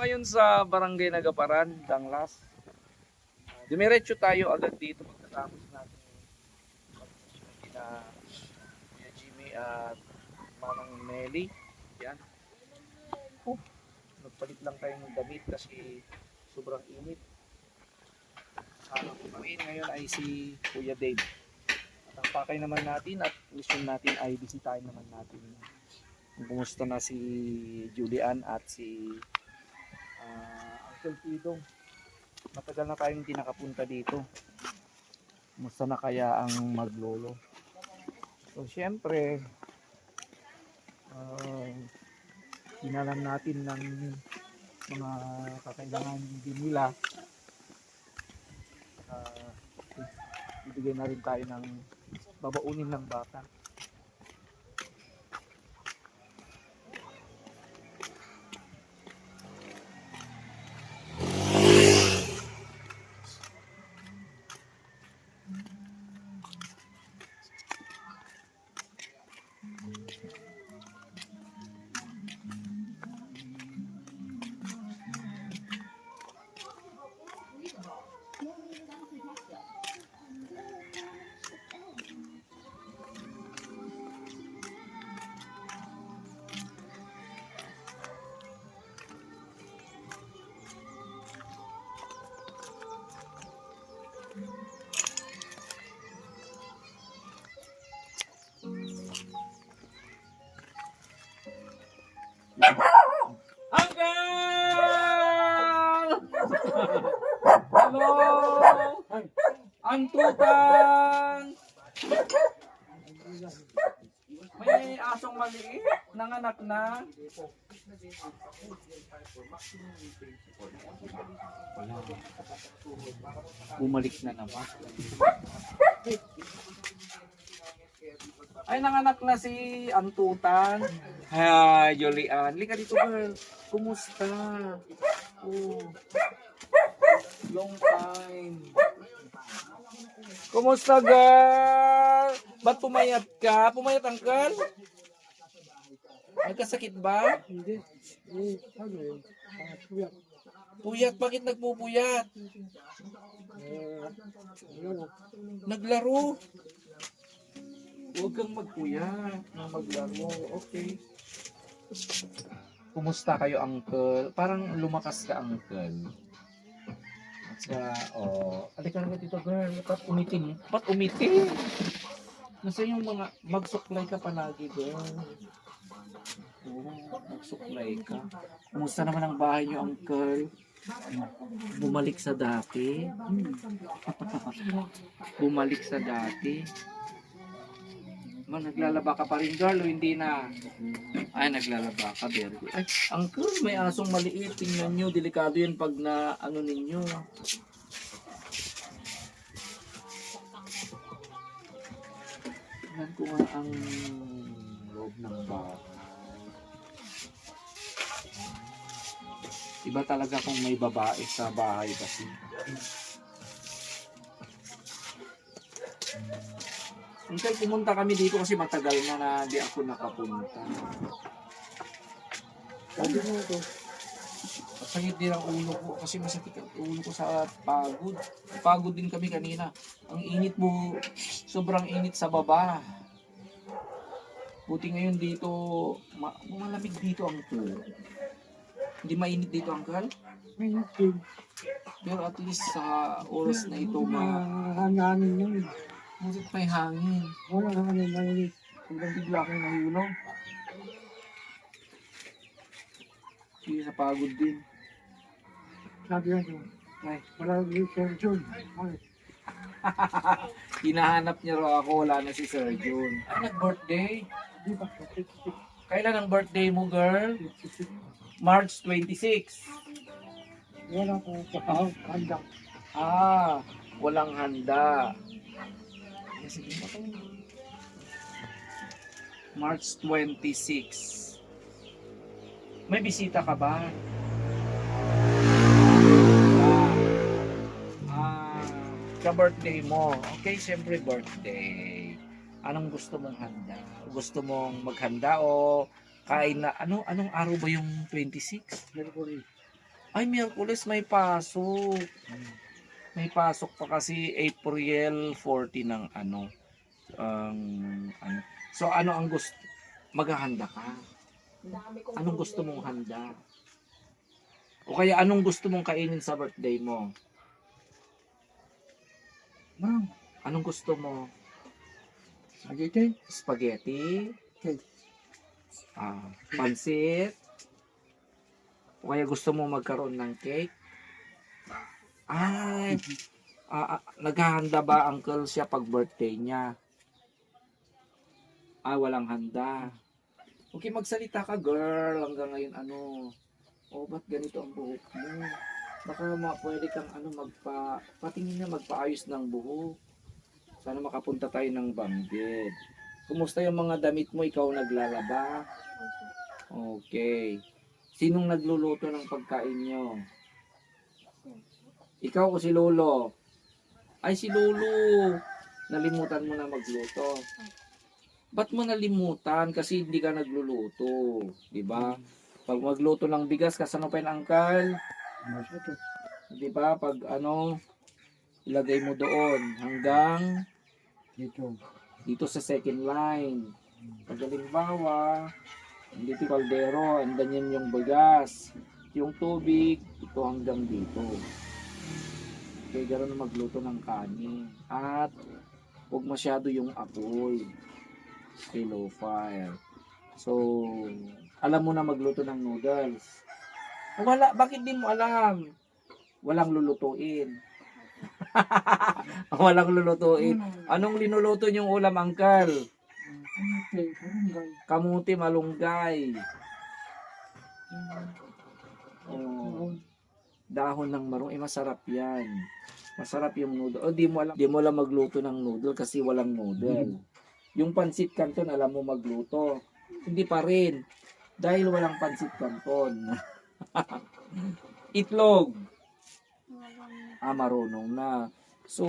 ngayon sa Barangay Nagaparan, Danglas. Dumiretso tayo agad dito pagkatapos natin na Kuya Jimmy at Manang Nelly. Yan. Oh, nagpalit lang tayo ng damit kasi sobrang init. Ang kumain ngayon ay si Kuya Dave. At ang pakay naman natin at mission natin ay bisitahin naman natin kung kumusta na si Julian at si Uncle Pidong. Matagal na tayong hindi nakapunta dito. Kumusta na kaya ang maglolo? So syempre, inalam natin ng mga kakailangan din nila. Bibigyan na rin tayo ng babaunin ng bata. Uncle! Hello! Ang tutang! May asong maliit, nanganak na. Bumalik na naman. Ay, nanganak na si Antutan. Hi, Julian. Lika dito, girl. Kumusta? Oh. Long time. Kumusta, girl? Ba't pumayat ka? Pumayat, uncle? Nagkasakit ba? Hindi. Puyat, bakit nagpupuyat? Naglaro. Huwag kang magpuyat na maglaro. Okay. Kumusta kayo, uncle? Parang lumakas ka, uncle. At saka, alika na dito, girl. Ba't umiting? Ba't umiting? Nasa yung mga, magsuklay ka palagi, girl. Oo, magsuklay ka. Kumusta naman ang bahay niyo, uncle? Bumalik sa dati. Bumalik sa dati. Naglalaba ka pa rin, girl, o hindi na? Ay, naglalaba ka, very good. Ay, uncle, may asong maliit. Tingnan nyo, delikado yan pag na, ano ninyo. Tingnan ko nga ang loob ng bahay. Iba talaga kung may babae sa bahay kasi. Until pumunta kami dito kasi matagal na di ako nakapunta. Sabi mo ito. Masakit din ang ulo ko kasi masakit ang ulo ko sa pagod. Pagod din kami kanina. Ang init mo, sobrang init sa baba. Buti ngayon dito, malamig dito ang pool. Hindi mainit dito, uncle? Mainit. Pero at least sa oras na ito, Hangangin yun. ngunit may hangin. Wala hangin, mainit. Hanggang bigla akong nahulog. Hindi sa pagod din. Sabi ko, Ay, wala yung surgeon. Ay, hinahanap niya raw ako, wala na si Sir Jun. Ay, nag-birthday. di ba? Kailan ang birthday mo, girl? March 26. Wala ko handa. Walang handa. Sige mo to. March 26. May bisita ka ba? Ka-birthday mo. Okay, siyempre birthday. Anong gusto mong handa? Gusto mong maghanda o kain na? Anong araw ba yung 26? Mercury. Ay, Miyerkules may pasok. May pasok pa kasi April 14 ng ano. Ano. So ano ang gusto? Maghahanda ka. Anong gusto mong handa? O kaya anong gusto mong kainin sa birthday mo? Ma'am, Anong gusto mo? spaghetti. Spaghetti? Okay. Pansit? O kaya gusto mo magkaroon ng cake? Ay, naghahanda ba uncle siya pag birthday niya? Walang handa. Okay, magsalita ka girl. Hanggang ngayon ano. Ba't ganito ang buhok mo? Baka pwede kang patingin na magpaayos ng buhok. Sana makapunta tayo ng Bambid. Kumusta yung mga damit mo? Ikaw naglalaba? Okay. Sinong nagluluto ng pagkain nyo? Ikaw o si Lolo? Ay, si Lolo. Nalimutan mo na magluto. Ba't mo nalimutan? Kasi hindi ka nagluluto. Diba? Pag magluto ng bigas, kasama pa yung angkal. Masito. Diba? Pag ilagay mo doon hanggang dito sa second line. Pag halimbawa, dito yung kaldero, and then yun yung bigas. Yung tubig, ito hanggang dito. Okay, gano'n na magluto ng kanin. At huwag masyado yung apoy. Okay, low fire. So, alam mo na magluto ng noodles. Wala, bakit di mo alam? Walang lulutuin. Walang lulutuin. Anong linuluto niyong ulam, uncle? Kamuti, malunggay. Dahon ng marong, masarap yan. Masarap yung noodle. Di mo alam magluto ng noodle kasi walang noodle. Yung pansit canton, alam mo magluto. Hindi pa rin. Dahil walang pansit canton. Itlog. Marunong na. So,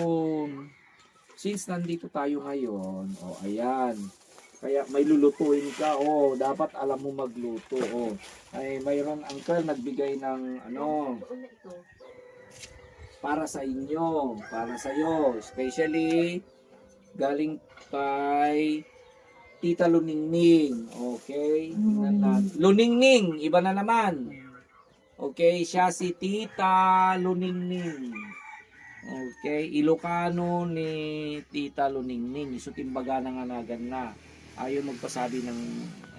since nandito tayo ngayon, ayan. Kaya may lulutuin ka, dapat alam mo magluto, Ay, mayroon uncle nagbigay ng para sa inyo, para sa iyo, especially galing kay Tita Luningning. Okay? Tingnan natin. Luningning, iba na naman. Okay, siya si Tita Luningning. Okay, Ilocano ni Tita Luningning. Isutimbaga ng anagan na. Ayaw magpasabi ng,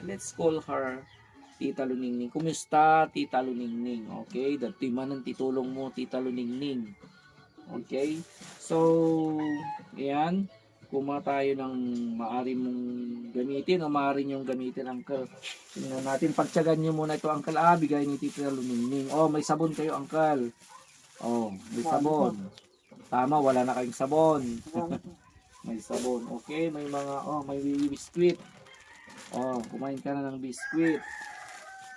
let's call her Tita Luningning. Kumusta, Tita Luningning? Okay, datiman ng titulong mo, Tita Luningning. Okay, so, yan. Kumuha tayo ng maaari mong gamitin o maaari niyong gamitin, uncle. Tingnan natin, pagtsagan niyo muna ito, uncle. Bigay ni Tita Luningning. May sabon kayo, uncle. May sabon. Tama, wala na kayong sabon. May sabon. Okay, may may biskwit. Kumain ka na ng biskwit.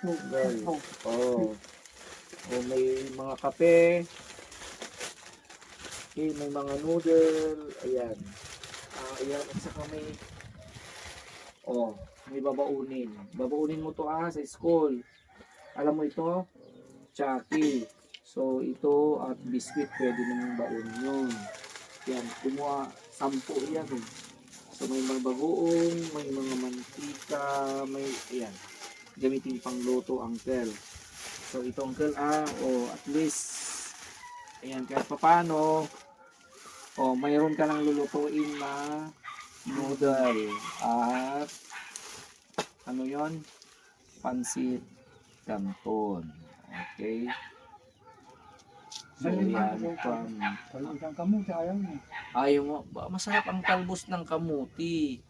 May mga kape. Okay, may mga noodle. Ayan. Ayan, at saka may babaunin. Babaunin mo to sa school. Alam mo ito? Chucky. So, ito at biscuit, pwede namang baon yun. Yan, kumuha, 10 yan. So, may mga bagoong, may mga mantika, ayan. Gamitin pang luto, uncle. So, ito, uncle, at least, ayan, kahit papano, mayroon ka lang lulutuin na noodle. At, ano yon? Pansit canton. Okay. So, yan, Isang kamuti, ayaw mo. Masarap ang talbos ng kamuti.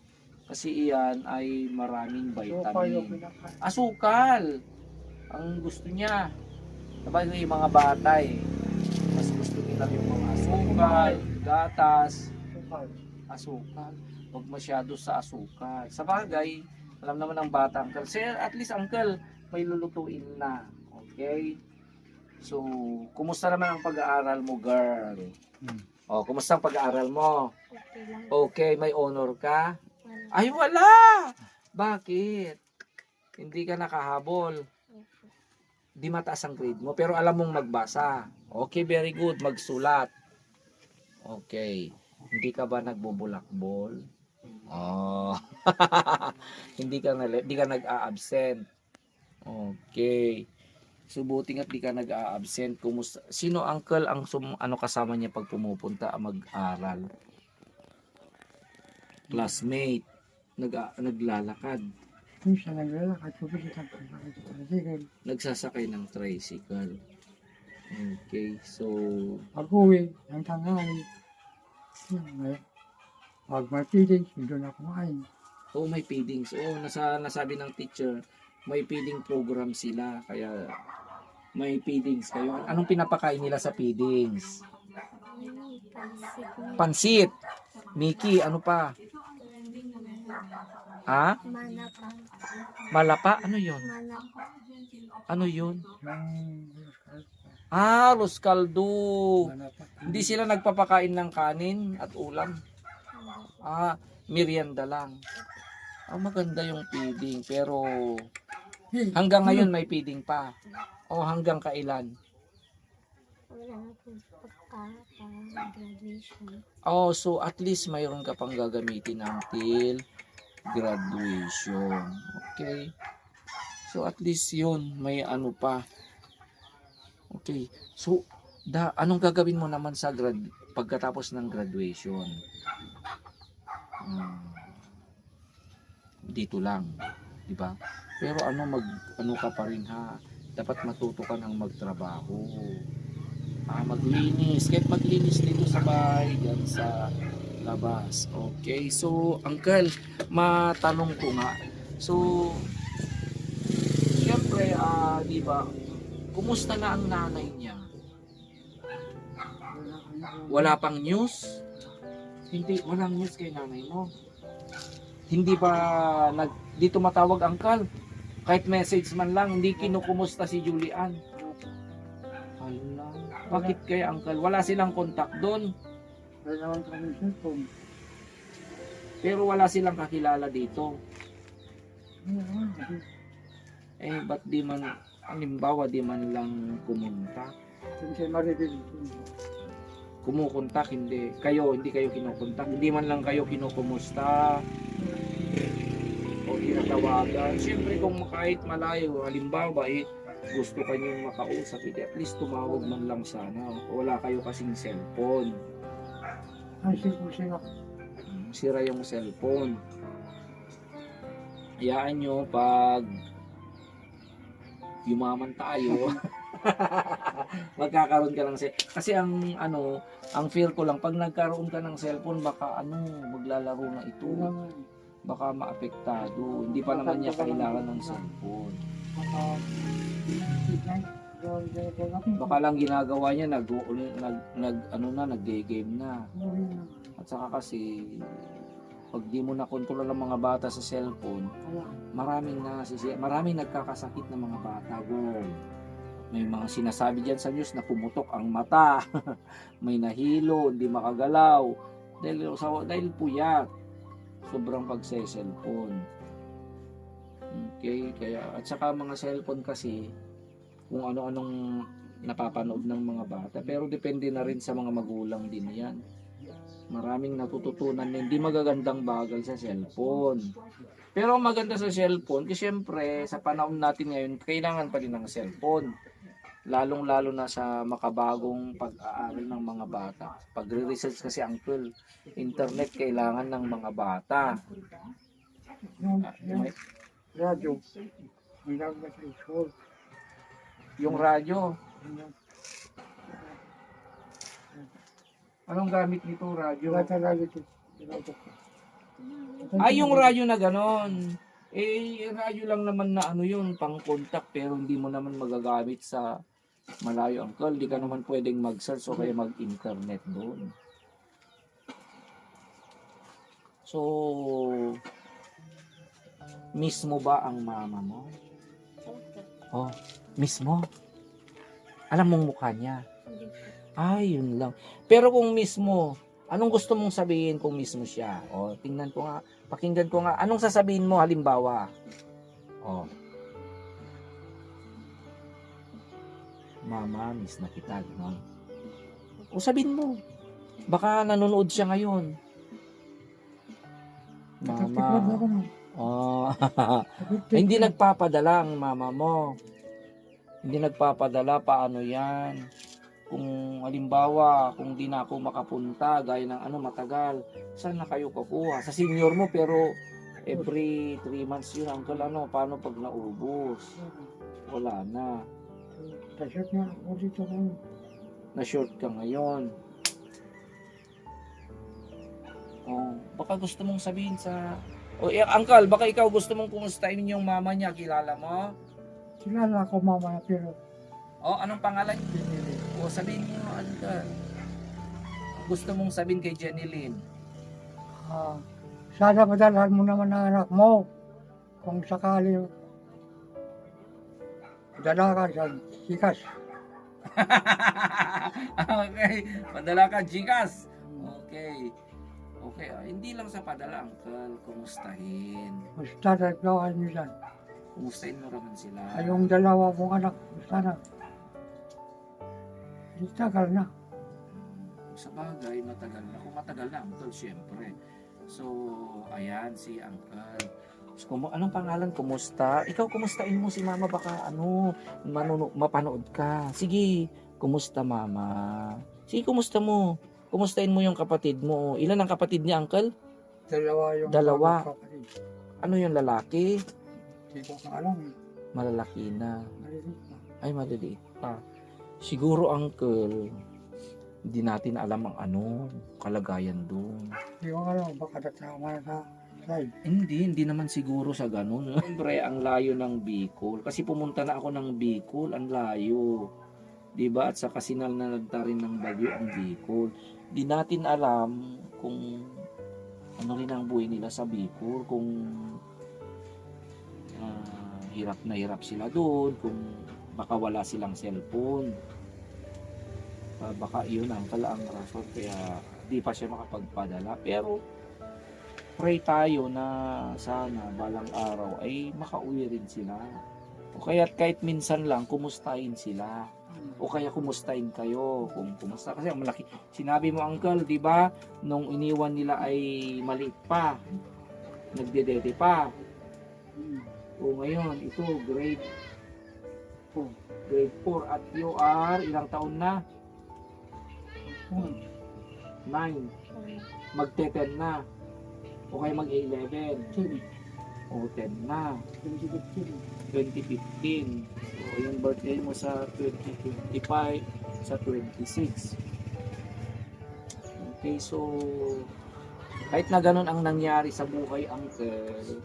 Kasi iyan ay maraming vitamin. Asukal! Ang gusto niya. Diba yung mga bata mas gusto nila yung mga asukal, gatas, asukal. Huwag masyado sa asukal. Sa bagay, alam naman ng bata, uncle. Sir, at least uncle, may lulutuin na. Okay? So, kumusta naman ang pag-aaral mo, girl? Kumusta ang pag-aaral mo? Okay lang. Okay, may honor ka? Ay, wala! Bakit? Hindi ka nakahabol. Di mataas ang grade mo, pero alam mong magbasa. Okay, very good. Magsulat. Okay. Hindi ka ba nagbubulakbol? Oh. Hindi ka nag-a-absent. Okay. So buti nga't di ka nag-a-absent. Kumusta? Sino uncle ang ano kasama niya pag pumupunta mag-aral? Classmate. Naglalakad. Minsan naglalakad, pupilit ang tricycle. Nagsasakay ng tricycle. Okay. So Pag-uwi, ng tanghali. Pag may feeding, doon ako kumain. may feedings. Nasabi ng teacher, may feeding program sila. Kaya may feedings kayo. Anong pinapakain nila sa feedings? Pansit. Miki, ano pa? Ha? Manapa. Malapa? Ano yun? Manapa. Ano yun? Yung Los caldo. manapa. Hindi sila nagpapakain ng kanin at ulam. Merienda lang. Maganda yung feeding. Pero hanggang ngayon may feeding pa. O hanggang kailan? Wala na po pagka-graduation. So at least mayroon ka pang gagamitin until graduation. Okay. So at least yun, may ano pa. Okay. So, anong gagawin mo naman sa pagkatapos ng graduation? Dito lang, di ba? Pero ano ka pa rin ha? Dapat matuto ka ng magtrabaho. Maglinis. Kahit maglinis dito sa bahay, dyan sa labas. Okay. So, uncle, matanong ko nga. So, siyempre, di ba, kumusta na ang nanay niya? Wala pang news? Hindi, walang news kay nanay mo. Hindi ba dito matawag uncle? Kahit message man lang, hindi kinukumusta si Julian. Hala, bakit kaya uncle? Wala silang contact doon. Wala naman kami cellphone. Pero wala silang kakilala dito. Wala naman, kasi Ba't di man, halimbawa di man lang kumunta? siya maririnig. Kumukontak, hindi kayo kinukontak, hindi man lang kayo kinukumusta o tinatawagan. Siyempre kung kahit malayo, halimbawa gusto kanyang makausap, at least tumawag man lang sana. Wala kayo kasing cellphone. Ang cellphone sila. Sira yung cellphone. Hayaan nyo pag yumaman tayo magkakaroon ka ng kasi ang feel ko lang pag nagkaroon ka ng cellphone baka maglalaro na ito, baka maapektado. Hindi pa naman niya kailangan ng cellphone. Baka lang ginagawa niya nag-game na. At saka kasi pag di mo na kontrol ang mga bata sa cellphone, maraming nagkakasakit na mga bata. May mga sinasabi diyan sa news na pumutok ang mata, may nahilo, hindi makagalaw dahil puyat, sobrang pagse-cellphone. Okay, kaya at saka mga cellphone kasi kung ano-anong napapanood ng mga bata, pero depende na rin sa mga magulang din 'yan. Maraming natututunan na hindi magagandang bagay sa cellphone. Pero ang maganda sa cellphone, kasi syempre sa panahon natin ngayon, kailangan pa rin ng cellphone. Lalong-lalo na sa makabagong pag-aaral ng mga bata. Pagre-research kasi uncle, internet kailangan ng mga bata. Radyo. Ang lawag na sa school. Yung radyo, anong gamit nito radyo? Yung radyo na ganon. Radyo lang naman na yun, pang contact, pero hindi mo naman magagamit sa malayo uncle. Hindi ka naman pwedeng mag-search o kaya mag-internet doon. So, miss mo ba ang mama mo? Miss mo? Alam mong mukha niya? Yun lang. Pero kung miss mo, anong gusto mong sabihin kung miss mo siya? Tingnan ko nga, pakinggan ko nga. Anong sasabihin mo halimbawa? Mama, miss na kita, gano'n. O sabihin mo, baka nanonood siya ngayon. Nagtiklad Mama, ako no. hindi nagpapadala ang mama mo. Hindi nagpapadala, paano yan? Kung halimbawa, kung di na ako makapunta, gaya ng matagal, saan na kayo kukuha? Sa senior mo, pero every 3 months yun, uncle, paano pag naubos? Wala na. Tasot nga ako dito ngayon. Na-short ka ngayon. Oh, baka gusto mong sabihin sa... uncle, baka ikaw gusto mong kumustahin yung mama niya, kilala mo? Kilala ko mama pero Anong pangalan niya? Sabihin niyo, uncle. Gusto mong sabihin kay Jenny Lynn? sana madalhan mo naman ang anak mo. Kung sakali dala ka sa sikas. Okay, padala ka, Gcash. Okay. Okay, hindi lang sa padala, uncle. Kumustahin. Basta tatlawan niyo dyan. Kumustahin mo naman sila. Ay, yung dalawa kong anak, sana. Tagal na. Sa bagay, matagal na. Kung matagal na, uncle, syempre. So, ayan, si uncle. So, anong pangalan? Kumusta? Ikaw, kumustahin mo si mama. Baka, mapanood ka. Sige, kumusta, mama? Sige, kumusta mo? Kumustahin mo yung kapatid mo. Ilan ang kapatid niya, uncle? Dalawa yung Dalawa. mga kapatid. Ano yung lalaki? Hindi ko alam. Malalaki na. Maliliit na. Ay, maliliit pa. Siguro, uncle, hindi natin alam ang kalagayan doon. Hindi ko alam. Baka tatama na sa side. Hindi naman siguro sa ganun. Siyempre, ang layo ng Bicol. Kasi pumunta na ako ng Bicol, ang layo. Diba? At sa kasinal na nagtarin ng bagyo ang Bicol. Di natin alam kung ano rin ang buhay nila sa Bicol, kung hirap na hirap sila doon, kung baka wala silang cellphone. Baka yun ang rason kaya di pa siya makapagpadala. Pero pray tayo na sana balang araw ay makauwi rin sila. O kaya kahit minsan lang kumustahin sila. O kaya kumustahin kayo kung kumusta. Kasi ang malaki. Sinabi mo, uncle, di ba? Nung iniwan nila ay maliit pa. Nagdedede pa. O ngayon, ito, grade 4 at you are ilang taon na? 9. Magte-10 na. O kaya mag-11. O 10 na. 2015. So, yung birthday mo sa 2025, sa 26. Okay, so kahit na ganun ang nangyari sa buhay, uncle,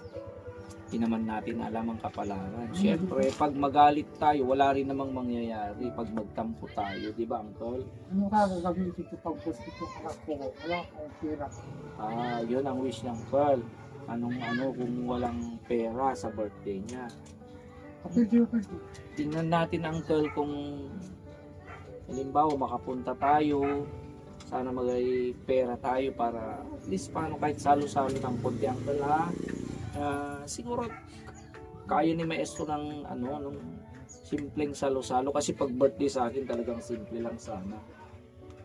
hindi naman natin alam ang kapalaran. Siyempre, pag magalit tayo, wala rin namang mangyayari pag magtampo tayo, di ba, uncle? Ano ka gagawin dito pag gusto ko anak ko? Wala akong pera. Yun ang wish ng uncle. Kung walang pera sa birthday niya. Kapit. Tingnan natin, uncle, kung halimbawa makapunta tayo, sana magay pera tayo para at least paano kahit salo-salo ng konti, uncle, ha? Siguro kaya ni maestro ng ng simpleng salo-salo kasi pag birthday sa akin talagang simple lang sana.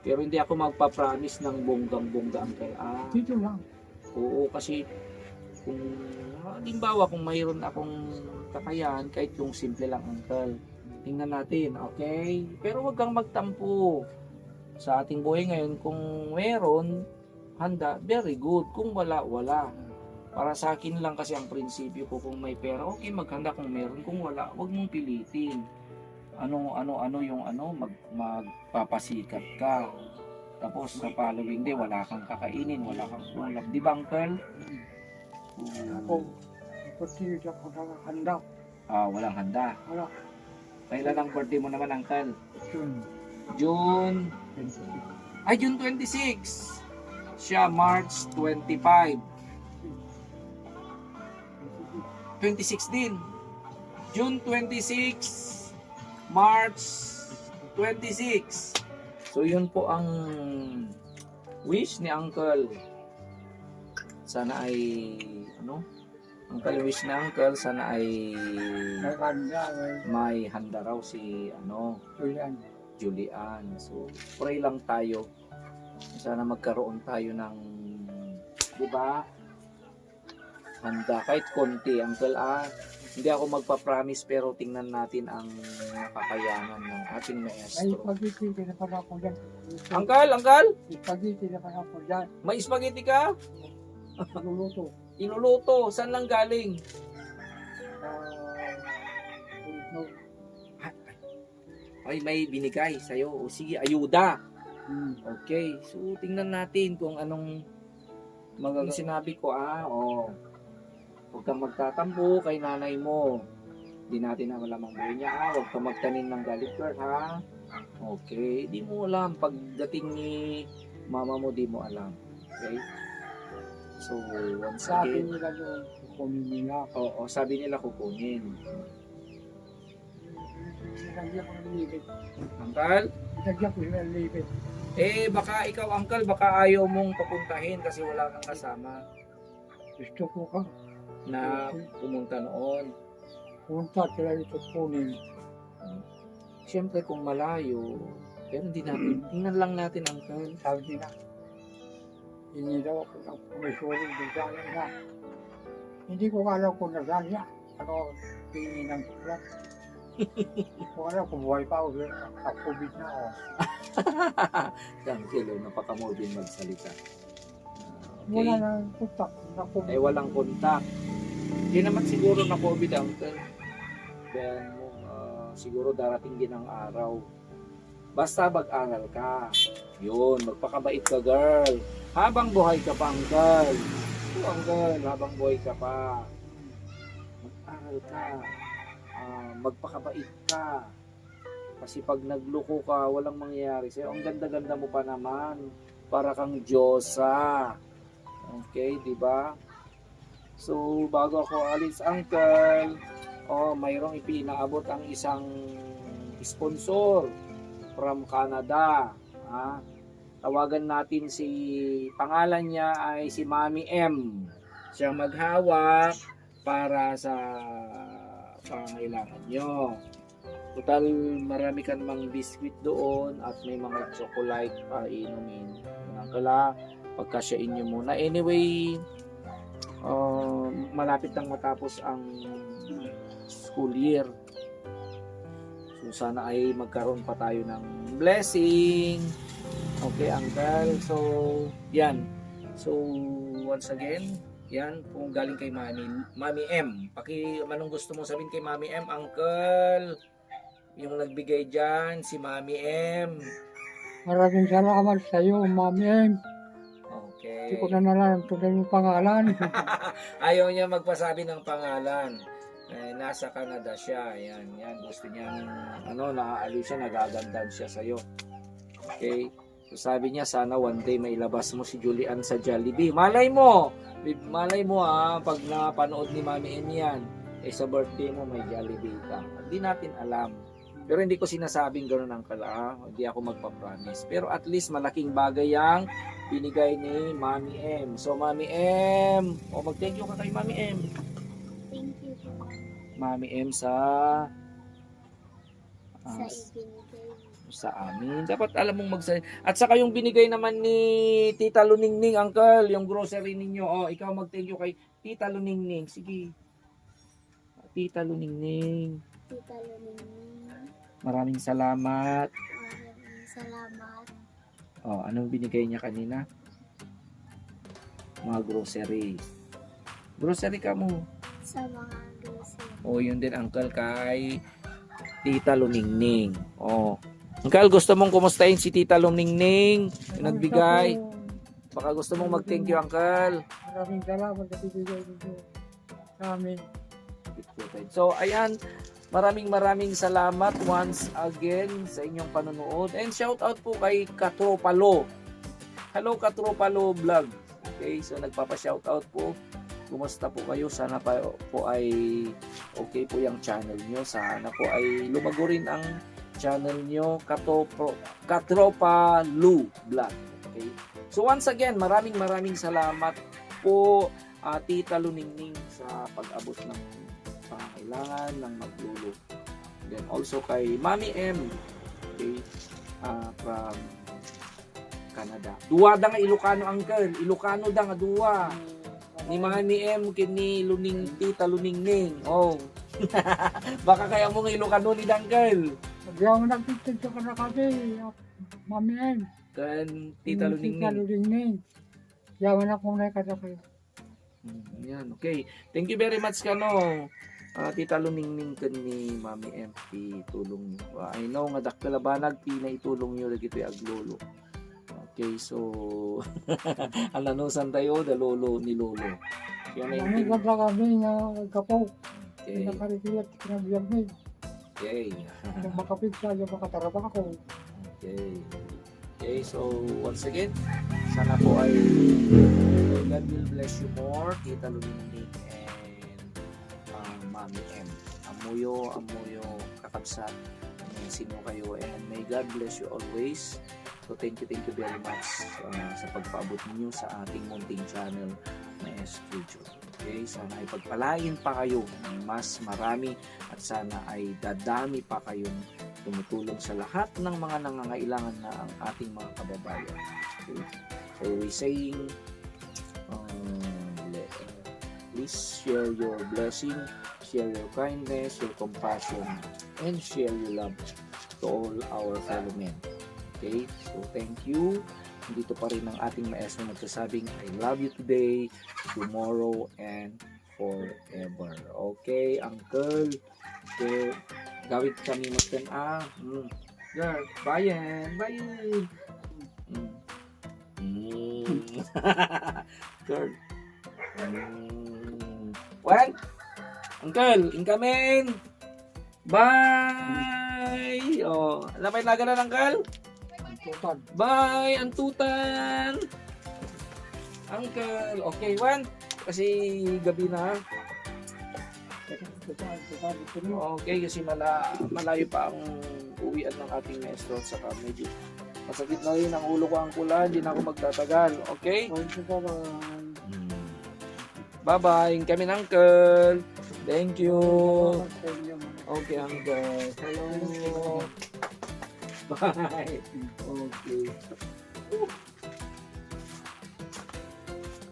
Pero hindi ako magpa-promise ng bonggang-bongga, uncle. Dito lang. Oo, kasi kung halimbawa kung mayroon akong kakayahan kahit yung simple lang, uncle, tingnan natin, okay? Pero wag kang magtampo sa ating buhay ngayon. Kung meron, handa, very good. Kung wala, wala. Para sa akin lang kasi ang prinsipyo ko, kung may pera, okay, maghanda. Kung meron, kung wala, wag mong pilitin. Magpapasikat ka. Tapos sa following day, wala kang kakainin, wala kang ulap. Di ba, uncle? Ako, pati ako nakahanda. Walang handa. Wala. Kailan ang birthday mo naman, uncle? June. June 26. Siya, March 25. 26 din. June 26, March 26. So yun po ang wish ni uncle. Sana ay Uncle, wish na Uncle, sana ay Naganda, may handa raw si Julian. Julian. So, pray lang tayo. Sana magkaroon tayo ng, di ba? Handa. Kahit konti, Uncle, hindi ako magpa-promise pero tingnan natin ang nakakayanan ng ating Ay, maestro. spaghetti, tinapan ako dyan. Uncle! Spaghetti, tinapan ako dyan. May spaghetti ka? Luluto. Inuluto. Saan lang galing? No. Ay, may binigay sa'yo. O sige, ayuda. Hmm. Okay. So, tingnan natin kung anong yung sinabi ko. Huwag kang magtatampo kay nanay mo. Hindi natin alam ang buhay niya. Huwag kang magtanim ng galikert, ha? Okay. Di mo alam. Pagdating ni mama mo, di mo alam. Okay? So, once Sabi again, nila doon, kukunin nila. oo, sabi nila kukunin. Nilagyan ko ng libit. Uncle, Nilagyan ko ng libit. baka ikaw, Uncle, baka ayaw mong papuntahin kasi wala kang kasama Gusto ko ka. na pumunta noon. Punta sila ito kunin. Siyempre kung malayo, pero hindi natin, tingnan lang natin, Uncle. Sabi nila, hindi daw ako ng pumisuri doon sa akin na. Hindi ko alam kung nasaan niya. Ano, tingin ng sulat. Hindi ko alam kung buhay pa ako. Nakakubit na ako. Uncle, napaka-mobile magsalita. Wala Okay. nang putak. Nakubit. Walang kontak. Hindi naman siguro na COVID, Uncle. Then, siguro darating din ang araw. Basta mag-aral ka. Yun, magpakabait ka, girl. Habang buhay ka pa, Uncle. Uncle, habang buhay ka pa. Mag-aral ka. Magpakabait ka. Kasi pag nagloko ka, walang mangyayari sa'yo. Ang ganda-ganda mo pa naman. Para kang Diyosa. Okay, di ba? So, bago ako alis, Uncle, mayroong ipinaabot ang isang sponsor from Canada. Tawagan natin pangalan niya ay si Mami M. Siya maghawak para sa pangailangan nyo. Total, marami ka namang biscuit doon at may mga chocolate para inumin. Uncle, pagkasyain nyo muna. Anyway, malapit nang matapos ang school year. So, sana ay magkaroon pa tayo ng blessing. Okay, Uncle. So, yan. So, once again, yan, kung galing kay Mami M. Anong gusto mong sabihin kay Mami M, Uncle? Yung nagbigay dyan, si Mami M. Maraming salamat sa iyo, Mami M. Okay. Hindi ko na nalaman tunay yung pangalan. Ayaw niya magpasabi ng pangalan. Nasa Canada siya. Yan. Gusto niya, naaaliw siya, nagagandahan siya sa'yo. Okay. So sabi niya, sana one day may labas mo si Julian sa Jollibee. Malay mo pag napanood ni Mami M yan, sa birthday mo may Jollibee ka. Hindi natin alam. Pero hindi ko sinasabing gano'n, Uncle, hindi ako magpa-promise. Pero at least malaking bagay ang binigay ni Mami M. So, Mami M, mag-thank you ka kay Mami M. Thank you po Mami M sa ibinigay. sa amin. Dapat alam mong magsalita. At saka yung binigay naman ni Tita Luningning, Uncle, yung grocery ninyo. Ikaw mag-thank you kay Tita Luningning. Sige. Tita Luningning. Tita Luningning, Maraming salamat. maraming salamat. Anong binigay niya kanina? Mga grocery. Grocery ka mo. Sa mga grocery. Yun din, Uncle, kay Tita Luningning. Uncle, gusto mong kumustahin si Tita Luningning? Yung nagbigay. Baka gusto mong mag-thank you, Uncle. Maraming salamat sa bibigay nito sa amin. So, ayan. Maraming salamat once again sa inyong panonood. And shout out po kay Katropalo. Hello, Katropalo Vlog. Okay, so nagpapa-shout out po. Kumusta po kayo? Sana po ay okay po yung channel nyo. Sana po ay lumago rin ang channel nyo, Katropalo Vlog. Okay? So once again, maraming salamat po. Tita Luningning sa pag-abot ng pangailangan ng maglolo. Then also kay Mami M, okay, from Canada. Duwa da nga Ilocano uncle, Ilocano da nga duwa. Ni Mami M kini Tita Luningning. Oh. Baka kaya mo ng Ilocano ni Uncle. Hindi ako nagtitig sa kanakati. Mami Em. Kan Tita Tita Luningning. Luningning. Yaman ako na kadaki. Yan, okay. Thank you very much kano. Tita Luningning kan ni Mami M tulong niyo. I know nga dakalabanag ti na itulong niyo dagiti aglolo. Okay, so alanusan tayo da lolo ni lolo. Kaya na Ano yung ba kami nga kapaw? okay. Nakarikilat kinabiyag ni. Okay. Nang makapigsa yung makatarapa ako. Okay. Okay, so once again, sana po ay God will bless you more, Tita Luningning and Mami M. Amuyo, kakabsat, sino kayo, and may God bless you always. So thank you very much sa pagpaabot ninyo sa ating munting channel na S-Future. Okay, sana ay pagpalain pa kayo ng mas marami at sana ay dadami pa kayong tumutulong sa lahat ng mga nangangailangan na ang ating mga kababayan. Okay? So we saying, please share your blessing, share your kindness, your compassion, and share your love to all our fellow men. Okay? So thank you. Dito pa rin ang ating maestro nagsasabing, I love you today, tomorrow, and forever. Okay, Uncle? Okay. Gawit kami magtan Girl, bayan. Girl. Wan? Uncle, incoming! Bye! Oh, alam mo yung nagalan, Uncle? Tutan. Bye, antutan! Uncle, okay, Wan? Kasi gabi na. Okay, kasi malayo pa ang uwian ng ating maestro at saka medyo masakit na rin ang ulo ko ang kula, hindi na ako magtatagal. Okay? Bye-bye. Kami ng Uncle. Thank you. Okay, Uncle. Hello. Bye. Okay.